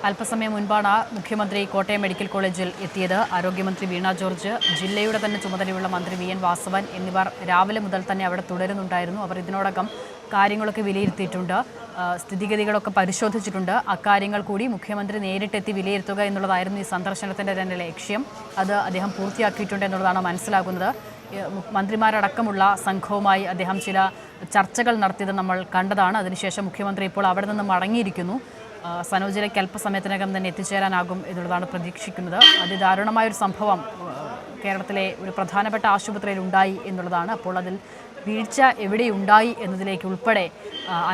അല്പസമയം മുൻപാണ് മുഖ്യമന്ത്രി കോട്ടയം മെഡിക്കൽ കോളേജിൽ എത്തിയത്. ആരോഗ്യമന്ത്രി വീണ ജോർജ്, ജില്ലയുടെ തന്നെ ചുമതലയുള്ള മന്ത്രി വി.എൻ. വാസവൻ എന്നിവർ രാവിലെ മുതൽ തന്നെ അവിടെ തുടരുന്നുണ്ടായിരുന്നു. അവർ ഇതിനോടകം കാര്യങ്ങളൊക്കെ വിലയിരുത്തിയിട്ടുണ്ട്, സ്ഥിതിഗതികളൊക്കെ പരിശോധിച്ചിട്ടുണ്ട്. അക്കാര്യങ്ങൾ കൂടി മുഖ്യമന്ത്രി നേരിട്ടെത്തി വിലയിരുത്തുക എന്നുള്ളതായിരുന്നു ഈ സന്ദർശനത്തിൻ്റെ തന്നെ ലക്ഷ്യം. അത് അദ്ദേഹം പൂർത്തിയാക്കിയിട്ടുണ്ട് എന്നുള്ളതാണ് മനസ്സിലാകുന്നത്. മന്ത്രിമാരടക്കമുള്ള സംഘവുമായി അദ്ദേഹം ചില ചർച്ചകൾ നടത്തിയത് നമ്മൾ കണ്ടതാണ്. അതിനുശേഷം മുഖ്യമന്ത്രി ഇപ്പോൾ അവിടെ നിന്ന് മടങ്ങിയിരിക്കുന്നു. സനോജിലേക്ക് അല്പസമയത്തിനകം തന്നെ എത്തിച്ചേരാനാകും എന്നുള്ളതാണ് പ്രതീക്ഷിക്കുന്നത്. അതിദാരുണമായൊരു സംഭവം കേരളത്തിലെ ഒരു പ്രധാനപ്പെട്ട ആശുപത്രിയിൽ ഉണ്ടായി എന്നുള്ളതാണ്. അപ്പോൾ അതിൽ വീഴ്ച എവിടെയുണ്ടായി എന്നതിലേക്ക് ഉൾപ്പെടെ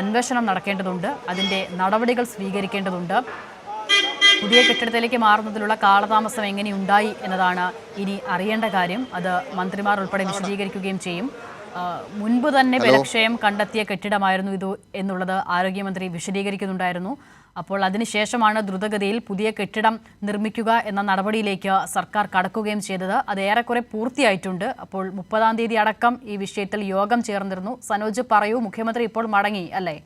അന്വേഷണം നടക്കേണ്ടതുണ്ട്, അതിൻ്റെ നടപടികൾ സ്വീകരിക്കേണ്ടതുണ്ട്. പുതിയ കെട്ടിടത്തിലേക്ക് മാറുന്നതിലുള്ള കാലതാമസം എങ്ങനെയുണ്ടായി എന്നതാണ് ഇനി അറിയേണ്ട കാര്യം. അത് മന്ത്രിമാർ ഉൾപ്പെടെ വിശദീകരിക്കുകയും ചെയ്യും. മുൻപ് തന്നെ ബലക്ഷയം കണ്ടെത്തിയ കെട്ടിടമായിരുന്നു ഇത് എന്നുള്ളത് ആരോഗ്യമന്ത്രി വിശദീകരിക്കുന്നുണ്ടായിരുന്നു. അപ്പോൾ അതിനുശേഷമാണ് ദ്രുതഗതിയിൽ പുതിയ കെട്ടിടം നിർമ്മിക്കുക എന്ന നടപടിയിലേക്ക് സർക്കാർ കടക്കുകയും ചെയ്തത്. അത് ഏറെക്കുറെ പൂർത്തിയായിട്ടുണ്ട്. അപ്പോൾ 30-ാം തീയതി അടക്കം ഈ വിഷയത്തിൽ യോഗം ചേർന്നിരുന്നു. സനോജ് പറയൂ, മുഖ്യമന്ത്രി ഇപ്പോൾ മടങ്ങി അല്ലേ?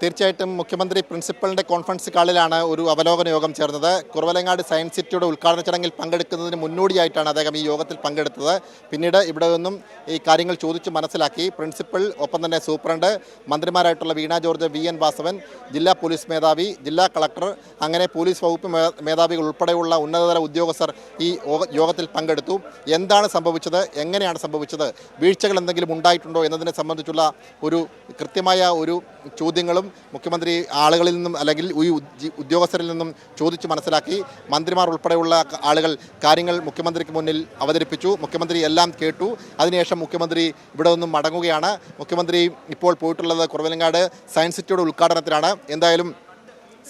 തീർച്ചയായിട്ടും മുഖ്യമന്ത്രി പ്രിൻസിപ്പലിൻ്റെ കോൺഫറൻസ് ഹാളിലാണ് ഒരു അവലോകന യോഗം ചേർന്നത്. കുറവലങ്ങാട് സയൻസ് സിറ്റിയുടെ ഉദ്ഘാടന ചടങ്ങിൽ പങ്കെടുക്കുന്നതിന് മുന്നോടിയായിട്ടാണ് അദ്ദേഹം ഈ യോഗത്തിൽ പങ്കെടുത്തത്. പിന്നീട് ഇവിടെ നിന്നും ഈ കാര്യങ്ങൾ ചോദിച്ച് മനസ്സിലാക്കി. പ്രിൻസിപ്പൽ, ഒപ്പം തന്നെ സൂപ്രണ്ട്, മന്ത്രിമാരായിട്ടുള്ള വീണ ജോർജ്, വി.എൻ. വാസവൻ, ജില്ലാ പോലീസ് മേധാവി, ജില്ലാ കളക്ടർ, അങ്ങനെ പോലീസ് വകുപ്പ് മേധാവികൾ ഉൾപ്പെടെയുള്ള ഉന്നതതല ഉദ്യോഗസ്ഥർ ഈ യോഗത്തിൽ പങ്കെടുത്തു. എന്താണ് സംഭവിച്ചത്, എങ്ങനെയാണ് സംഭവിച്ചത്, വീഴ്ചകൾ എന്തെങ്കിലും ഉണ്ടായിട്ടുണ്ടോ എന്നതിനെ സംബന്ധിച്ചുള്ള ഒരു കൃത്യമായ ഒരു ചോദ്യങ്ങളും മുഖ്യമന്ത്രി ആളുകളിൽ നിന്നും അല്ലെങ്കിൽ ഈ ഉദ്യോഗസ്ഥരിൽ നിന്നും ചോദിച്ച് മനസ്സിലാക്കി. മന്ത്രിമാർ ഉൾപ്പെടെയുള്ള ആളുകൾ കാര്യങ്ങൾ മുഖ്യമന്ത്രിക്ക് മുന്നിൽ അവതരിപ്പിച്ചു. മുഖ്യമന്ത്രി എല്ലാം കേട്ടു. അതിനുശേഷം മുഖ്യമന്ത്രി ഇവിടെ നിന്നും മടങ്ങുകയാണ്. മുഖ്യമന്ത്രി ഇപ്പോൾ പോയിട്ടുള്ളത് കുറവലങ്ങാട് സയൻസ് സിറ്റിയുടെ ഉദ്ഘാടനത്തിലാണ്. എന്തായാലും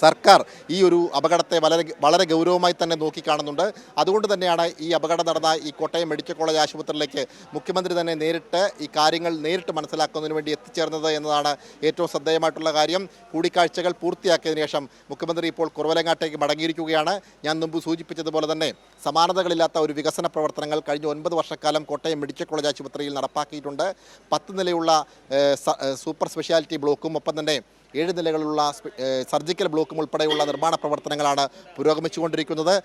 സർക്കാർ ഈ ഒരു അപകടത്തെ വളരെ ഗൗരവമായി തന്നെ നോക്കിക്കാണുന്നുണ്ട്. അതുകൊണ്ട് തന്നെയാണ് ഈ അപകടം നടന്ന ഈ കോട്ടയം മെഡിക്കൽ കോളേജ് ആശുപത്രിയിലേക്ക് മുഖ്യമന്ത്രി തന്നെ നേരിട്ട് ഈ കാര്യങ്ങൾ നേരിട്ട് മനസ്സിലാക്കുന്നതിന് വേണ്ടി എത്തിച്ചേർന്നത് എന്നതാണ് ഏറ്റവും ശ്രദ്ധേയമായിട്ടുള്ള കാര്യം. കൂടിക്കാഴ്ചകൾ പൂർത്തിയാക്കിയതിനു ശേഷം മുഖ്യമന്ത്രി ഇപ്പോൾ കുറവലങ്ങാട്ടേക്ക് മടങ്ങിയിരിക്കുകയാണ്. ഞാൻ മുമ്പ് സൂചിപ്പിച്ചതുപോലെ തന്നെ സമാനതകളില്ലാത്ത ഒരു വികസന പ്രവർത്തനങ്ങൾ കഴിഞ്ഞ 9 വർഷക്കാലം കോട്ടയം മെഡിക്കൽ കോളേജ് ആശുപത്രിയിൽ നടപ്പാക്കിയിട്ടുണ്ട്. 10 നിലയുള്ള സൂപ്പർ സ്പെഷ്യാലിറ്റി ബ്ലോക്കും ഒപ്പം തന്നെ 7 നിലകളുള്ള സർജിക്കൽ ബ്ലോക്കും ഉൾപ്പെടെയുള്ള നിർമ്മാണ പ്രവർത്തനങ്ങളാണ് പുരോഗമിച്ചുകൊണ്ടിരിക്കുന്നത്.